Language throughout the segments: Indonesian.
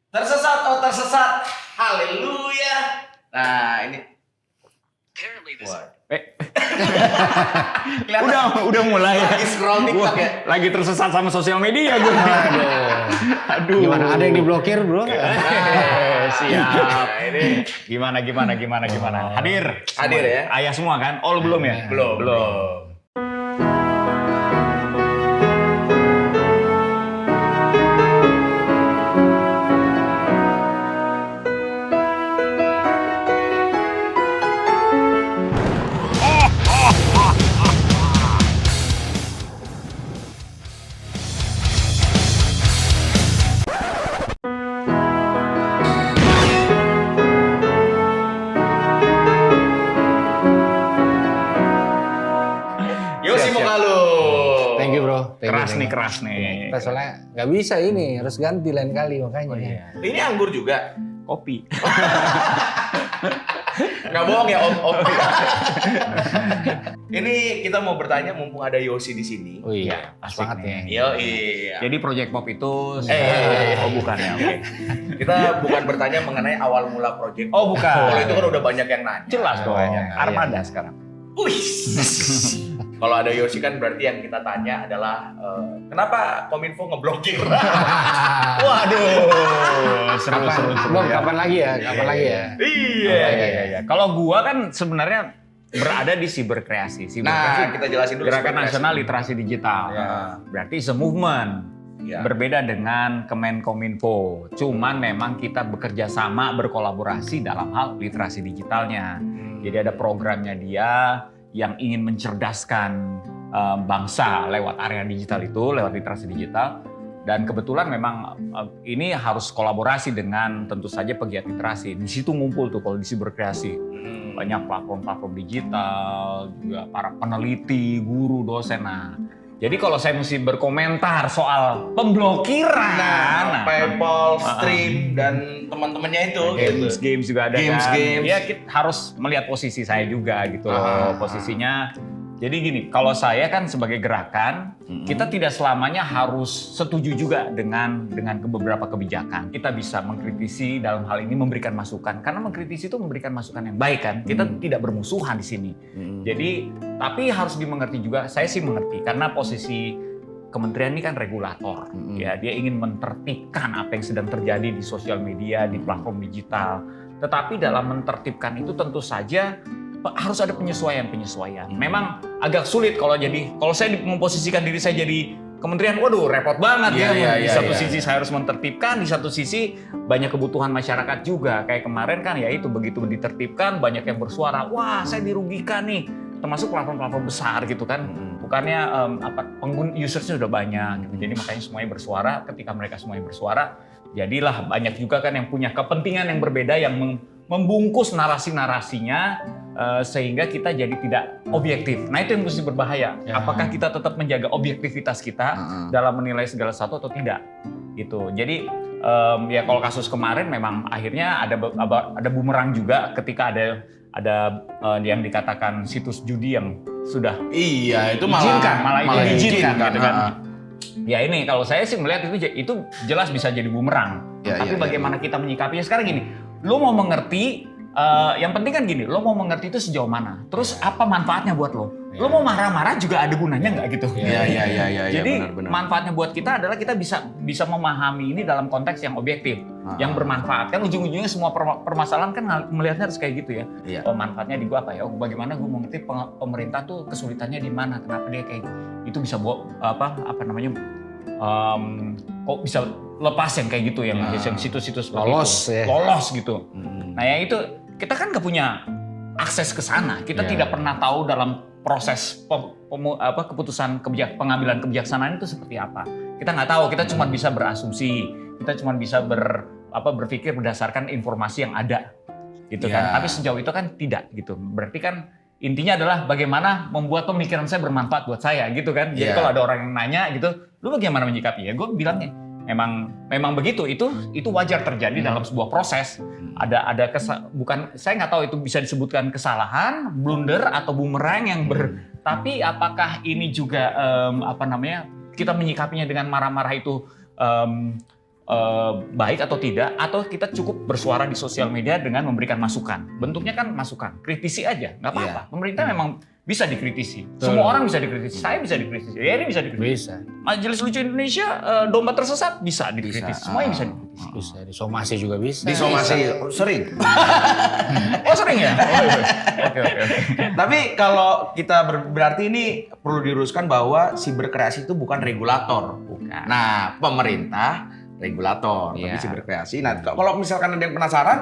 Tersesat oh tersesat. Haleluya. Nah, ini. Wah. Udah mulai ya. Lagi scroll TikTok ya. Lagi tersesat sama sosial media gue. Aduh. Gimana, ada yang diblokir bro? Siap. Ini gimana? Hadir ya. Ayah semua kan? Oh belum ya? Belum. Yosi Mokalu. Thank you bro. Keras nih. Kita soalnya nggak bisa ini, harus ganti lain kali makanya. Oh, iya. Ini anggur juga. Kopi. Nggak bohong ya Om. Ini kita mau bertanya mumpung ada Yosi di sini. Oh iya, pas asik banget nih. ya. Iya. Jadi Project Pop itu Oh bukan ya. Oke. Kita bukan bertanya mengenai awal mula project. Oh bukan. Kalau itu kan udah banyak yang nanya. Jelas dong. Banyak. Armada sekarang. Wih. Kalau ada Yosi kan berarti yang kita tanya adalah kenapa Kominfo ngeblokir? Waduh, seru. Bang, kapan lagi ya? Iya. Kalau gua kan sebenarnya berada di Siberkreasi. Nah, kita jelasin dulu. Gerakan Siberkreasi. Nasional Literasi Digital. Ya. Berarti se-movement. Ya. Berbeda dengan Kemenkominfo. Cuman memang kita bekerja sama, berkolaborasi dalam hal literasi digitalnya. Jadi ada programnya dia yang ingin mencerdaskan bangsa lewat area digital itu, lewat literasi digital. Dan kebetulan memang ini harus kolaborasi dengan tentu saja pegiat literasi. Di situ ngumpul tuh kalau di Siberkreasi. Banyak platform-platform digital, juga para peneliti, guru, dosen. Nah, jadi kalau saya mesti berkomentar soal pemblokiran, PayPal, Stream, dan teman-temannya itu. games juga ada Games. Ya kita harus melihat posisi saya juga gitu loh. Posisinya. Jadi gini, kalau saya kan sebagai gerakan, kita tidak selamanya harus setuju juga dengan beberapa kebijakan. Kita bisa mengkritisi dalam hal ini memberikan masukan. Karena mengkritisi itu memberikan masukan yang baik kan. Kita tidak bermusuhan di sini. Jadi, tapi harus dimengerti juga, saya sih mengerti. Karena posisi kementerian ini kan regulator. Ya, dia ingin menertibkan apa yang sedang terjadi di sosial media, di platform digital. Tetapi dalam menertibkan itu tentu saja harus ada penyesuaian. Memang agak sulit kalau saya memposisikan diri saya jadi kementerian, waduh repot banget di satu sisi saya harus menertibkan, di satu sisi banyak kebutuhan masyarakat juga. Kayak kemarin kan ya itu begitu ditertibkan banyak yang bersuara, wah saya dirugikan nih, termasuk platform-platform besar gitu kan. Bukannya pengguna usersnya udah banyak gitu. Jadi makanya semuanya bersuara. Ketika mereka semuanya bersuara, jadilah banyak juga kan yang punya kepentingan yang berbeda yang membungkus narasi-narasinya sehingga kita jadi tidak objektif. Nah itu yang mesti berbahaya. Apakah kita tetap menjaga objektivitas kita dalam menilai segala sesuatu atau tidak? Gitu. Jadi ya kalau kasus kemarin memang akhirnya ada bumerang juga ketika ada yang dikatakan situs judi yang sudah Iya, itu malah diizinkan gitu kan. Heeh. Ya ini kalau saya sih melihat itu jelas bisa jadi bumerang. Tapi bagaimana kita menyikapinya sekarang gini, lo mau mengerti, yang penting kan gini, lo mau mengerti itu sejauh mana, terus apa manfaatnya buat lo? Lo mau marah-marah juga ada gunanya nggak gitu? Iya. Jadi benar. manfaatnya buat kita adalah kita bisa memahami ini dalam konteks yang objektif, yang bermanfaat. Kan ujung-ujungnya semua permasalahan kan melihatnya harus kayak gitu ya. Iya. Oh manfaatnya di gua apa ya? Oh bagaimana gua mengerti pemerintah tuh kesulitannya di mana? Kenapa dia kayak gitu? Itu bisa kok bisa lepas yang kayak gitu yang situs-situs Lolos itu. ya. Lolos gitu. Nah yang itu kita kan nggak punya akses ke sana. Kita tidak pernah tahu dalam proses keputusan pengambilan kebijaksanaan itu seperti apa. Kita nggak tahu. Kita cuma bisa berasumsi. Kita cuma bisa berpikir berdasarkan informasi yang ada, gitu kan. Tapi sejauh itu kan tidak gitu. Berarti kan intinya adalah bagaimana membuat pemikiran saya bermanfaat buat saya gitu kan. Jadi kalau ada orang yang nanya gitu, lu bagaimana menyikapinya? Gue bilangnya memang begitu. Itu wajar terjadi dalam sebuah proses. Bukan saya nggak tahu itu bisa disebutkan kesalahan, blunder atau bumerang yang tapi apakah ini juga kita menyikapinya dengan marah-marah itu baik atau tidak, atau kita cukup bersuara di sosial media dengan memberikan masukan. Bentuknya kan masukan, kritisi aja, nggak apa-apa. Pemerintah memang bisa dikritisi, semua orang bisa dikritisi, saya bisa dikritisi, ya ini bisa dikritisi. Bisa. Majelis Lucu Indonesia, domba tersesat bisa dikritisi, semuanya bisa dikritisi. Bisa. Disomasi juga bisa. Disomasi sering. Oh sering ya? Oke. Tapi kalau kita berarti ini perlu diluruskan bahwa siberkreasi itu bukan regulator. Bukan. Nah, pemerintah regulator, Iya. tapi siberkreasi. Nah, kalau misalkan ada yang penasaran,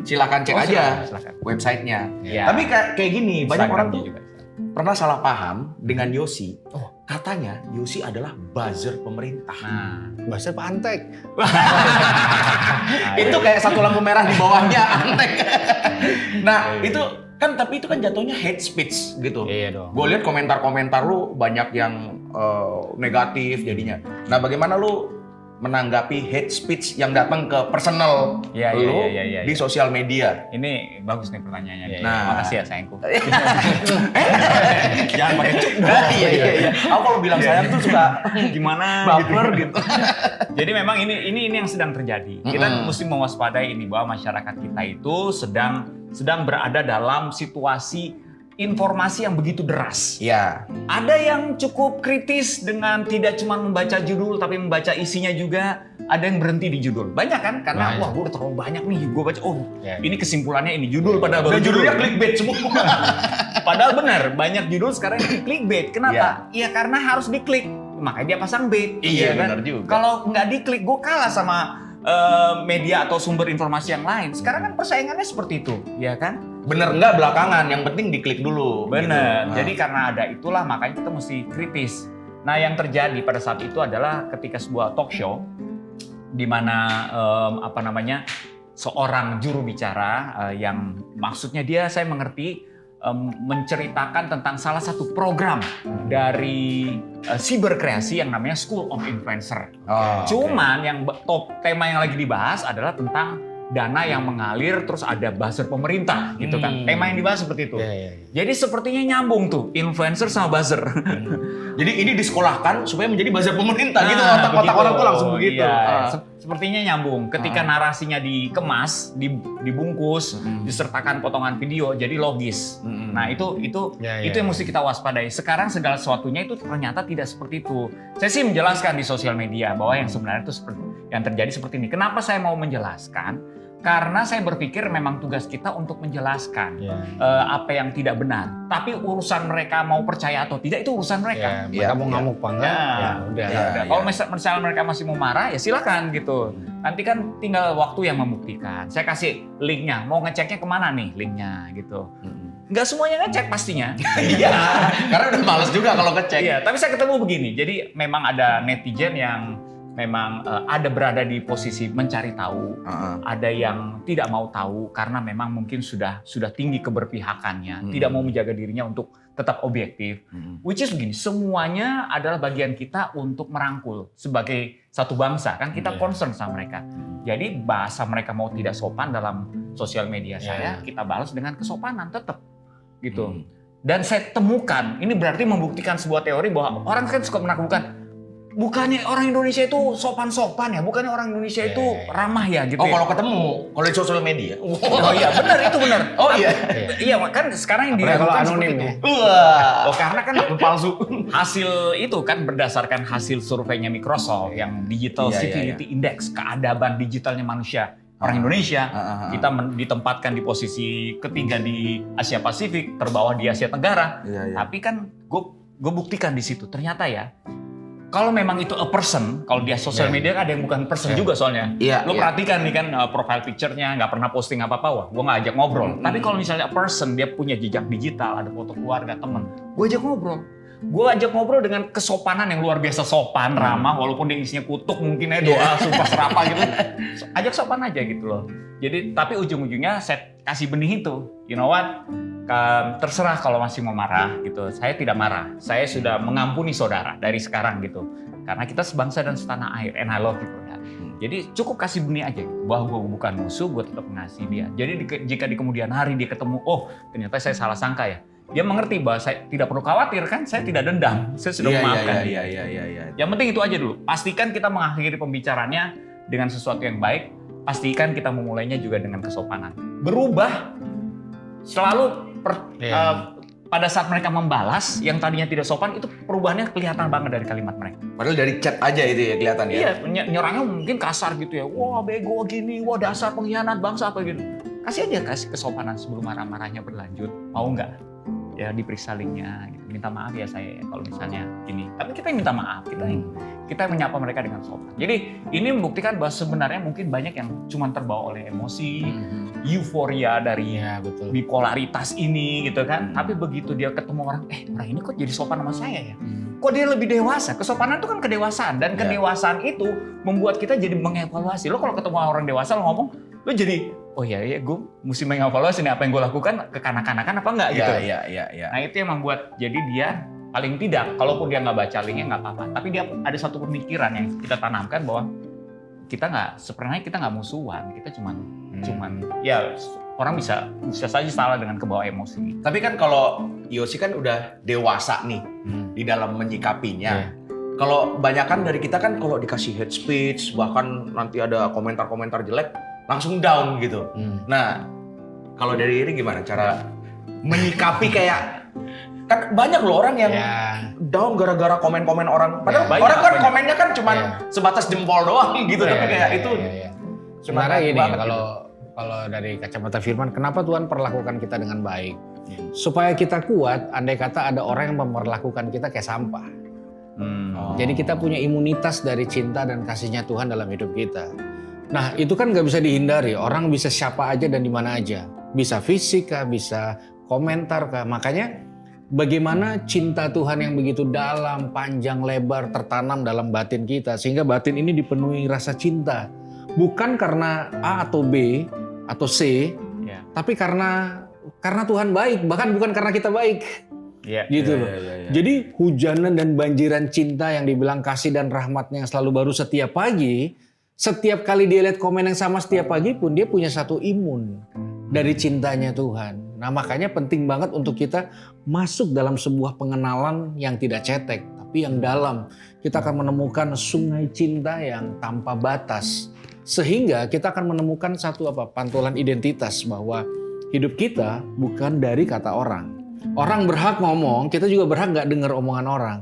silakan cek aja silakan. websitenya. Iya. Tapi kayak gini, banyak orang tuh Instagramnya juga. pernah salah paham dengan Yosi. Katanya Yosi adalah buzzer pemerintah. Nah, Bahasa Pak Antek. Itu kayak satu lampu merah di bawahnya antek. Nah, itu kan tapi itu kan jatuhnya hate speech gitu. Iya dong. Gue lihat komentar-komentar lu banyak yang negatif jadinya. Nah, bagaimana lu menanggapi hate speech yang datang ke personal Iya, lu iya. di sosial media? Ini bagus nih pertanyaannya. Nah. Makasih ya sayangku. Jangan pakai cuk. Iya. Aku kalau bilang sayang tuh suka Gimana baper gitu. Jadi memang ini yang sedang terjadi. Kita mesti mewaspadai ini bahwa masyarakat kita itu sedang berada dalam situasi informasi yang begitu deras. Iya. Ada yang cukup kritis dengan tidak cuma membaca judul tapi membaca isinya juga. Ada yang berhenti di judul. Banyak kan? Karena wah gue udah terlalu banyak nih. Gue baca, ini kesimpulannya ini. Judul padahal baru Dan judulnya clickbait semua. Padahal benar, banyak judul sekarang yang clickbait. Kenapa? Iya karena harus diklik. Makanya dia pasang bait. Iya, kan? benar juga. Kalau nggak diklik, gue kalah sama media atau sumber informasi yang lain. Sekarang kan persaingannya seperti itu, ya kan? Bener nggak belakangan, yang penting diklik dulu. Bener. Gitu. Jadi karena ada itulah makanya kita mesti kritis. Nah yang terjadi pada saat itu adalah ketika sebuah talk show di mana seorang juru bicara yang maksudnya dia saya mengerti menceritakan tentang salah satu program dari siberkreasi yang namanya School of Influencer. Cuman yang tema yang lagi dibahas adalah tentang dana yang mengalir terus ada buzzer pemerintah gitu kan. Tema yang dibahas seperti itu. Jadi sepertinya nyambung tuh influencer sama buzzer. Jadi ini disekolahkan supaya menjadi buzzer pemerintah gitu. Nah, Otak-otak begitu. orang tuh langsung begitu. Iya, sepertinya nyambung. Ketika narasinya dikemas, dibungkus, disertakan potongan video, jadi logis. Nah itu yang mesti kita waspadai. Sekarang segala sesuatunya itu ternyata tidak seperti itu. Saya sih menjelaskan di sosial media bahwa yang sebenarnya itu yang terjadi seperti ini. Kenapa saya mau menjelaskan? Karena saya berpikir memang tugas kita untuk menjelaskan apa yang tidak benar. Tapi urusan mereka mau percaya atau tidak itu urusan mereka. Mereka mau ngamuk apa enggak? Ya udah. Kalau misalnya mereka masih mau marah ya silakan gitu. Nanti kan tinggal waktu yang membuktikan. Saya kasih linknya. Mau ngeceknya kemana nih linknya gitu. Nggak semuanya ngecek pastinya. Iya, karena udah males juga kalau ngecek. Iya, tapi saya ketemu begini. Jadi memang ada netizen yang memang ada berada di posisi mencari tahu, ada yang tidak mau tahu karena memang mungkin sudah tinggi keberpihakannya, tidak mau menjaga dirinya untuk tetap objektif. Which is begini, semuanya adalah bagian kita untuk merangkul sebagai satu bangsa, kan kita concern sama mereka. Jadi bahasa mereka mau tidak sopan dalam sosial media saya, kita balas dengan kesopanan tetap gitu. Dan saya temukan, ini berarti membuktikan sebuah teori bahwa orang kan suka menaklukkan. Bukannya orang Indonesia itu sopan-sopan ya, bukannya orang Indonesia itu ramah ya gitu. Kalau ketemu, kalau di sosial media. Oh iya, benar itu benar. Oh iya. Iya, kan sekarang yang Kalau dilakukan anonim seperti ya. itu. Karena kan palsu. Hasil itu kan berdasarkan hasil surveinya Microsoft yang Digital Civility Index, keadaban digitalnya manusia. Orang Indonesia, kita ditempatkan di posisi ketiga di Asia Pasifik, terbawah di Asia Tenggara. Tapi kan gue buktikan di situ, ternyata ya, kalau memang itu a person, kalau dia sosial media kan ada yang bukan person juga soalnya. Lo perhatikan nih kan profile picture-nya, nggak pernah posting apa-apa, wah gue nggak ajak ngobrol. Tapi kalau misalnya a person, dia punya jejak digital, ada foto keluarga, teman, gue ajak ngobrol. Gue ajak ngobrol dengan kesopanan yang luar biasa sopan, ramah, walaupun dia isinya kutuk, mungkin doa, super serapa gitu. Ajak sopan aja gitu loh. Jadi, tapi ujung-ujungnya saya kasih benih itu. You know what? Terserah kalau masih mau marah gitu. Saya tidak marah. Saya sudah mengampuni saudara dari sekarang gitu. Karena kita sebangsa dan setanah air. And I love you for that. Jadi cukup kasih benih aja gitu. Bahwa gue bukan musuh, gue tetap mengasihi dia. Jadi jika di kemudian hari dia ketemu, oh ternyata saya salah sangka ya. Dia mengerti bahwa saya tidak perlu khawatir kan, saya tidak dendam, saya sudah memaafkan. Iya. Yang penting itu aja dulu. Pastikan kita mengakhiri pembicaraannya dengan sesuatu yang baik, pastikan kita memulainya juga dengan kesopanan. Berubah selalu pada saat mereka membalas yang tadinya tidak sopan, itu perubahannya kelihatan banget dari kalimat mereka. Padahal dari chat aja itu ya kelihatan ya. Iya, nyerangnya mungkin kasar gitu ya. Wah, bego gini, wah dasar pengkhianat bangsa apa gitu. Kasih kesopanan sebelum marah-marahnya berlanjut. Mau nggak? Ya diperiksa linknya, gitu. Minta maaf ya saya kalau misalnya gini. Tapi kita yang minta maaf, kita menyapa mereka dengan sopan. Jadi ini membuktikan bahwa sebenarnya mungkin banyak yang cuma terbawa oleh emosi, euforia dari betul. bipolaritas ini gitu kan. Tapi begitu dia ketemu orang, orang ini kok jadi sopan sama saya ya? Kok dia lebih dewasa? Kesopanan itu kan kedewasaan, dan kedewasaan itu membuat kita jadi mengevaluasi. Lo kalau ketemu orang dewasa lo ngomong, lo jadi oh iya gue mesti mengevaluasi nih apa yang gue lakukan kekanak-kanakan apa enggak gitu. Iya. Nah itu yang membuat jadi dia paling tidak, kalaupun dia nggak baca linknya nggak apa-apa, tapi dia ada satu pemikiran yang kita tanamkan bahwa sebenarnya kita nggak musuhan, kita cuman ya orang bisa saja salah dengan kebawa emosi. Tapi kan kalau Yosi kan udah dewasa nih di dalam menyikapinya. Kalau banyakan dari kita kan kalau dikasih hate speech, bahkan nanti ada komentar-komentar jelek, langsung down gitu. Nah, kalau dari ini gimana cara menyikapi kayak kan banyak loh orang yang down gara-gara komen-komen orang. Padahal orang kan komennya kan cuma sebatas jempol doang gitu, tapi kayak itu. Sebenarnya gini, kalau dari kacamata firman, kenapa Tuhan perlakukan kita dengan baik? Supaya kita kuat, andai kata ada orang yang memperlakukan kita kayak sampah. Jadi kita punya imunitas dari cinta dan kasihnya Tuhan dalam hidup kita. Nah itu kan gak bisa dihindari, orang bisa siapa aja dan di mana aja. Bisa fisik kah, bisa komentar kah. Makanya bagaimana cinta Tuhan yang begitu dalam, panjang, lebar, tertanam dalam batin kita. Sehingga batin ini dipenuhi rasa cinta. Bukan karena A atau B atau C, tapi karena Tuhan baik, bahkan bukan karena kita baik. Gitu loh. Jadi hujanan dan banjiran cinta yang dibilang kasih dan rahmatnya yang selalu baru setiap pagi, setiap kali dia lihat komen yang sama setiap pagi pun dia punya satu imun dari cintanya Tuhan. Nah makanya penting banget untuk kita masuk dalam sebuah pengenalan yang tidak cetek, tapi yang dalam. Kita akan menemukan sungai cinta yang tanpa batas. Sehingga kita akan menemukan satu pantulan identitas bahwa hidup kita bukan dari kata orang. Orang berhak ngomong, kita juga berhak nggak dengar omongan orang.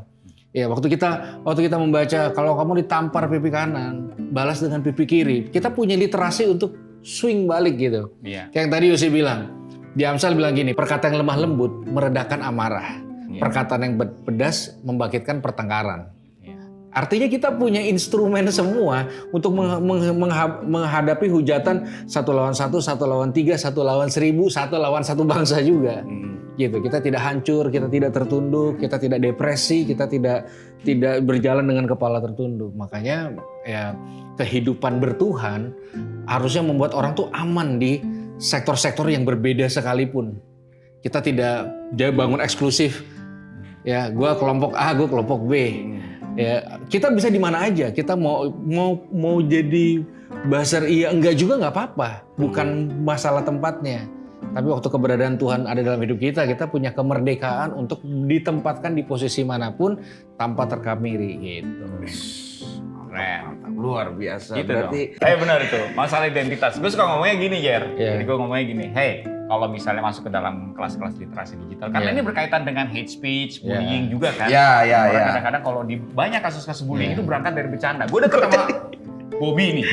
Ya waktu kita membaca kalau kamu ditampar pipi kanan, balas dengan pipi kiri, kita punya literasi untuk swing balik gitu. Kayak yang tadi Yosi bilang, di Amsal bilang gini, perkataan yang lemah lembut meredakan amarah, perkataan yang pedas membangkitkan pertengkaran. Artinya kita punya instrumen semua untuk menghadapi hujatan 1 lawan 1, 1 lawan 3, 1 lawan 1000, 1 lawan 1 bangsa juga. Gitu. Kita tidak hancur, kita tidak tertunduk, kita tidak depresi, kita tidak berjalan dengan kepala tertunduk. Makanya ya kehidupan bertuhan harusnya membuat orang tuh aman di sektor-sektor yang berbeda sekalipun. Kita tidak bangun eksklusif. Ya, gua kelompok A, gua kelompok B. Ya, kita bisa di mana aja. Kita mau jadi buzzer iya enggak juga nggak apa-apa. Bukan masalah tempatnya. Tapi waktu keberadaan Tuhan ada dalam hidup kita punya kemerdekaan untuk ditempatkan di posisi manapun tanpa terkamiri gitu. Keren. Luar biasa. Gitu berarti benar itu. Masalah identitas. Gue suka ngomongnya gini, Jer. Jadi gue ngomongnya gini, hey, kalau misalnya masuk ke dalam kelas-kelas literasi digital, karena ini berkaitan dengan hate speech, bullying juga kan. Kadang-kadang kalau di banyak kasus-kasus bullying itu berangkat dari bercanda. Gue udah ketemu Bobby nih.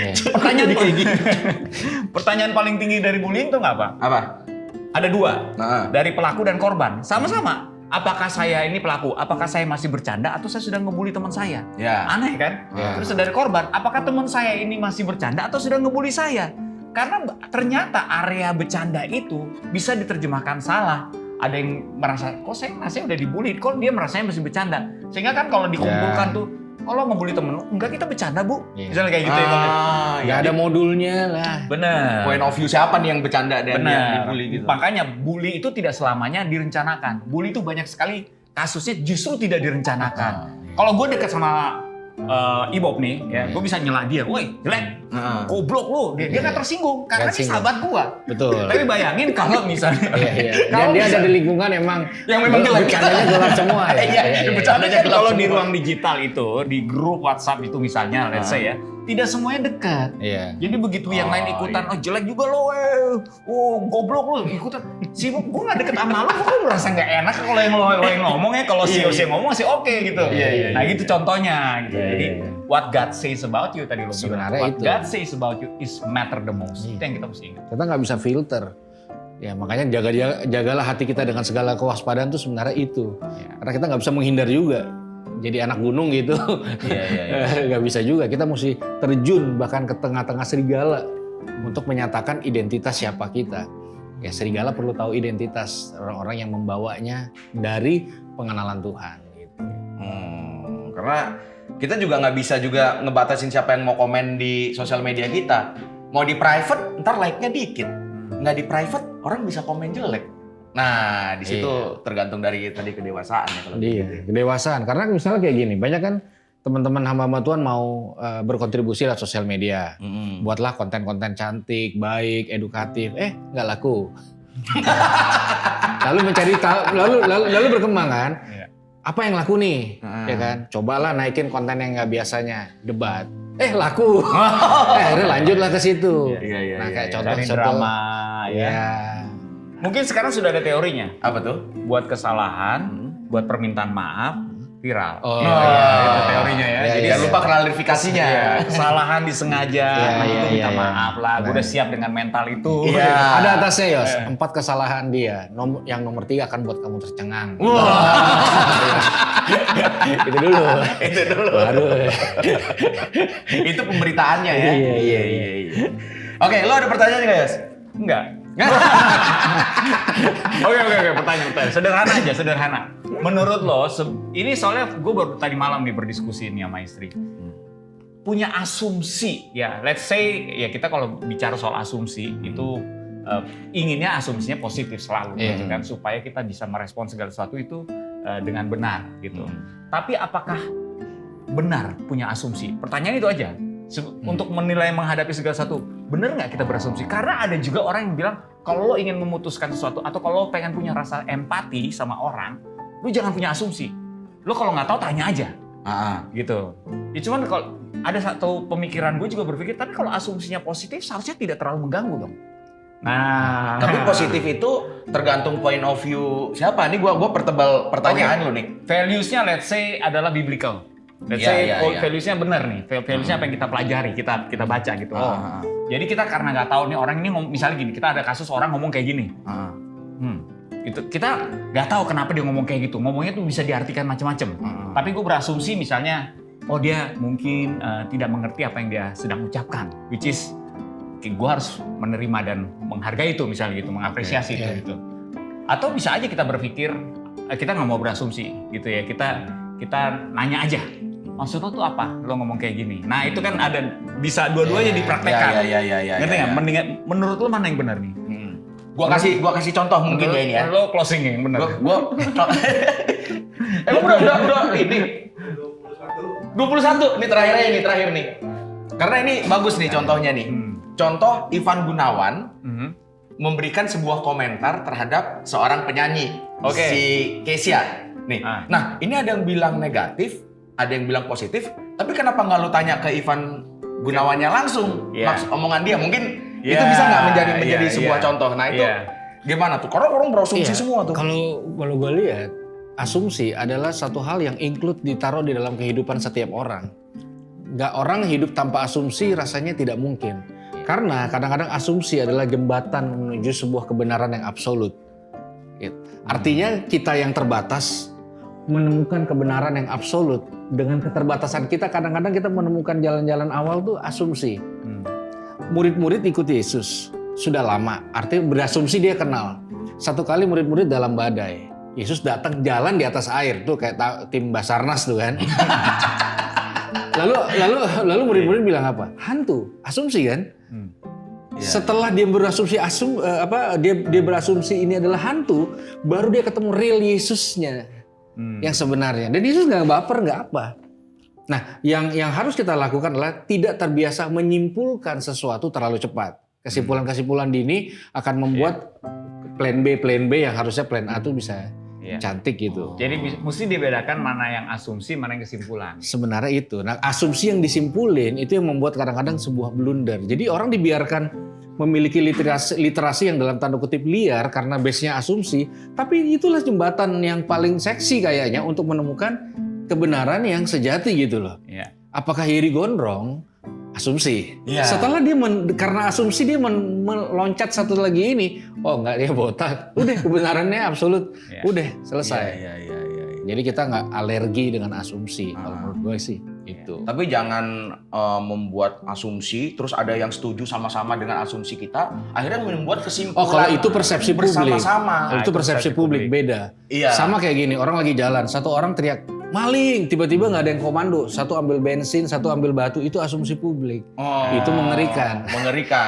Pertanyaan paling tinggi dari bullying tuh nggak apa? Apa? Ada 2, dari pelaku dan korban. Sama-sama. Apakah saya ini pelaku? Apakah saya masih bercanda atau saya sudah ngebully teman saya? Aneh kan? Terus dari korban, apakah teman saya ini masih bercanda atau sudah ngebully saya? Karena ternyata area bercanda itu bisa diterjemahkan salah. Ada yang merasa, kok saya udah dibully, kok dia merasanya masih bercanda. Sehingga kan kalau dikumpulkan tuh, kalau ngebully temen, enggak kita bercanda bu. Misalnya kayak gitu Gak ada modulnya lah. Bener. Point of view siapa nih yang bercanda dan yang dibully gitu. Makanya bully itu tidak selamanya direncanakan. Bully itu banyak sekali kasusnya justru tidak direncanakan. Kalau gue dekat sama Ibob nih, ya, gue bisa nyela dia, woi jelek. Goblok lu, dia nggak tersinggung karena dia sahabat gua. Betul. Tapi bayangin kalau misalnya, Dan dia ada di lingkungan yang memang jelek. bercandanya gelap semua ya. Iya, bercandanya kalau di ruang digital itu, di grup WhatsApp itu misalnya, let's say ya, tidak semuanya dekat. Iya. Jadi begitu yang lain ikutan, oh jelek juga lo, goblok lo ikutan. Sibuk, gue nggak deket sama lo, gue merasa nggak enak kalau yang lo yang ngomong ya. Kalau si ngomong sih oke gitu. Nah gitu contohnya. Gitu. Jadi what God says about you tadi lo bilang. Sebenarnya What itu. God says about you is matter the most. Itu yang kita mesti ingat. Kita nggak bisa filter. Ya makanya jagalah hati kita dengan segala kewaspadaan tuh sebenarnya itu. Karena kita nggak bisa menghindar juga. Jadi anak gunung gitu. Nggak bisa juga. Kita mesti terjun bahkan ke tengah-tengah serigala untuk menyatakan identitas siapa kita. Ya serigala perlu tahu identitas orang-orang yang membawanya dari pengenalan Tuhan. Gitu. Karena kita juga nggak bisa juga ngebatasin siapa yang mau komen di sosial media kita. Mau di private, ntar like-nya dikit. Nggak di private, orang bisa komen jelek. Nah, di situ tergantung dari tadi kedewasaan ya kalau gitu. Kedewasaan. Karena misalnya kayak gini, banyak kan teman-teman hamba Tuhan mau berkontribusi lewat sosial media. Buatlah konten-konten cantik, baik, edukatif. Nggak laku. Lalu mencari tahu, lalu berkembang kan. Apa yang laku nih? Ya kan? Cobalah naikin konten yang nggak biasanya, debat. Laku. Akhirnya lanjutlah ke situ. Nah, kayak contoh drama ya. Mungkin sekarang sudah ada teorinya. Apa tuh? Buat kesalahan, buat permintaan maaf, viral. Itu teorinya ya. Jadi jangan lupa klarifikasinya. Kesalahan disengaja, itu minta maaf lah. Gue udah siap dengan mental itu. Ada atasnya Yos, 4 kesalahan dia. Yang nomor 3 akan buat kamu tercengang. Itu dulu. Baru. Itu pemberitaannya ya. Iya. Oke, lo ada pertanyaan nggak Yos? Enggak. Oke, pertanyaan. Sederhana. Menurut lo, ini soalnya gue baru tadi malam nih berdiskusi nih sama istri. Punya asumsi, ya let's say, ya kita kalau bicara soal asumsi, itu inginnya asumsinya positif selalu, gitu kan, supaya kita bisa merespon segala sesuatu itu dengan benar, gitu. Tapi apakah benar punya asumsi? Pertanyaan itu aja. Untuk menilai menghadapi segala sesuatu, benar nggak kita berasumsi? Karena ada juga orang yang bilang, kalau lo ingin memutuskan sesuatu atau kalau lo pengen punya rasa empati sama orang, lo jangan punya asumsi. Lo kalau nggak tahu tanya aja, gitu. Ya cuman kalau ada satu pemikiran gue juga berpikir, tapi kalau asumsinya positif seharusnya tidak terlalu mengganggu dong. Nah, tapi positif itu tergantung point of view siapa. Nih gue pertebal pertanyaan lo nih. Values-nya let's say adalah biblical. Let's say values-nya benar nih, values-nya apa yang kita pelajari, kita baca gitu. Jadi kita karena nggak tahu nih orang ini misalnya gini, kita ada kasus orang ngomong kayak gini. Itu kita nggak tahu kenapa dia ngomong kayak gitu. Ngomongnya tuh bisa diartikan macam-macam. Tapi gue berasumsi misalnya, oh dia mungkin tidak mengerti apa yang dia sedang ucapkan, which is gue harus menerima dan menghargai itu misalnya gitu, mengapresiasi itu gitu. Atau bisa aja kita berpikir, kita nggak mau berasumsi gitu ya, kita nanya aja. Maksud lo tuh apa? Lo ngomong kayak gini. Nah itu kan ada bisa dua-duanya dipraktekkan. Ngerti nggak? Mendingan menurut lo mana yang benar nih? Gua kasih contoh mungkin ya ini ya. Lo closing yang benar. Emang udah ini 21 ini terakhir nih. Karena ini bagus nih contohnya nih. Contoh Ivan Gunawan memberikan sebuah komentar terhadap seorang penyanyi si Kesia. Nih. Nah, ini ada yang bilang negatif, ada yang bilang positif, tapi kenapa nggak lu tanya ke Ivan Gunawannya langsung? Omongan dia mungkin itu bisa nggak menjadi sebuah contoh. Nah, itu gimana tuh? Karena orang berasumsi semua tuh. Kalau gue lihat, asumsi adalah satu hal yang include ditaruh di dalam kehidupan setiap orang. Nggak orang hidup tanpa asumsi rasanya tidak mungkin. Karena kadang-kadang asumsi adalah jembatan menuju sebuah kebenaran yang absolut. Artinya kita yang terbatas menemukan kebenaran yang absolut. Dengan keterbatasan kita, kadang-kadang kita menemukan jalan-jalan awal tuh asumsi. Murid-murid ikut Yesus sudah lama, artinya berasumsi dia kenal. Satu kali murid-murid dalam badai, Yesus datang jalan di atas air, tuh kayak tim Basarnas tuh kan. lalu murid-murid bilang apa? Hantu, asumsi kan? Setelah dia berasumsi dia berasumsi ini adalah hantu, baru dia ketemu real Yesusnya yang sebenarnya. Dan Yesus nggak baper, nggak apa. Nah, yang harus kita lakukan adalah tidak terbiasa menyimpulkan sesuatu terlalu cepat. Kesimpulan-kesimpulan dini akan membuat plan B yang harusnya plan A tuh bisa cantik gitu. Jadi mesti dibedakan mana yang asumsi, mana yang kesimpulan. Sebenarnya itu. Nah, asumsi yang disimpulin itu yang membuat kadang-kadang sebuah blunder. Jadi orang dibiarkan memiliki literasi yang dalam tanda kutip liar karena base-nya asumsi, tapi itulah jembatan yang paling seksi kayaknya untuk menemukan kebenaran yang sejati gitu loh. Yeah. Apakah Yeri gondrong? Asumsi. Yeah. Setelah dia karena asumsi dia meloncat satu lagi ini, oh enggak dia botak. Udah kebenarannya absolut. Yeah. Udah selesai. Iya. Jadi kita nggak alergi dengan asumsi. Kalau menurut gue sih itu. Tapi jangan membuat asumsi, terus ada yang setuju sama-sama dengan asumsi kita, akhirnya membuat kesimpulan. Oh kalau itu persepsi publik. Bersama-sama. Itu persepsi publik beda. Iya. Sama kayak gini, orang lagi jalan, satu orang teriak maling, tiba-tiba nggak ada yang komando, satu ambil bensin, satu ambil batu, itu asumsi publik. Itu mengerikan.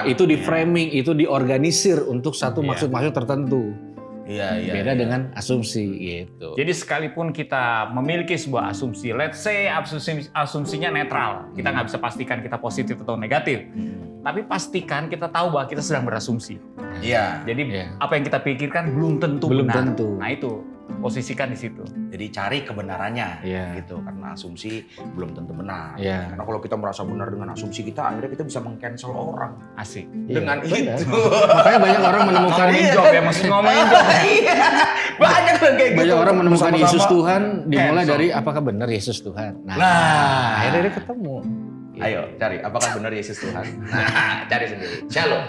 Itu di framing, itu diorganisir untuk satu maksud-maksud tertentu. Iya. Beda dengan asumsi gitu. Jadi sekalipun kita memiliki sebuah asumsi, let's say asumsinya netral, kita nggak bisa pastikan kita positif atau negatif. Tapi pastikan kita tahu bahwa kita sedang berasumsi. Iya. Jadi apa yang kita pikirkan belum tentu Belum benar. tentu. Nah itu posisikan di situ. Jadi cari kebenarannya, Iya. gitu. Karena asumsi belum tentu benar. Iya. Karena kalau kita merasa benar dengan asumsi kita, akhirnya kita bisa meng-cancel orang Asik. dengan benar. itu. Makanya banyak orang menemukan Ngomongin job ya, mesti ngomongin job. Iya. Banyak kan kayak gitu. banyak orang menemukan Sama-sama Yesus Tuhan dimulai cancel. dari apakah benar Yesus Tuhan. Nah, akhirnya dia ketemu. Ayo cari apakah benar Yesus Tuhan. Nah, cari sendiri. Shalom.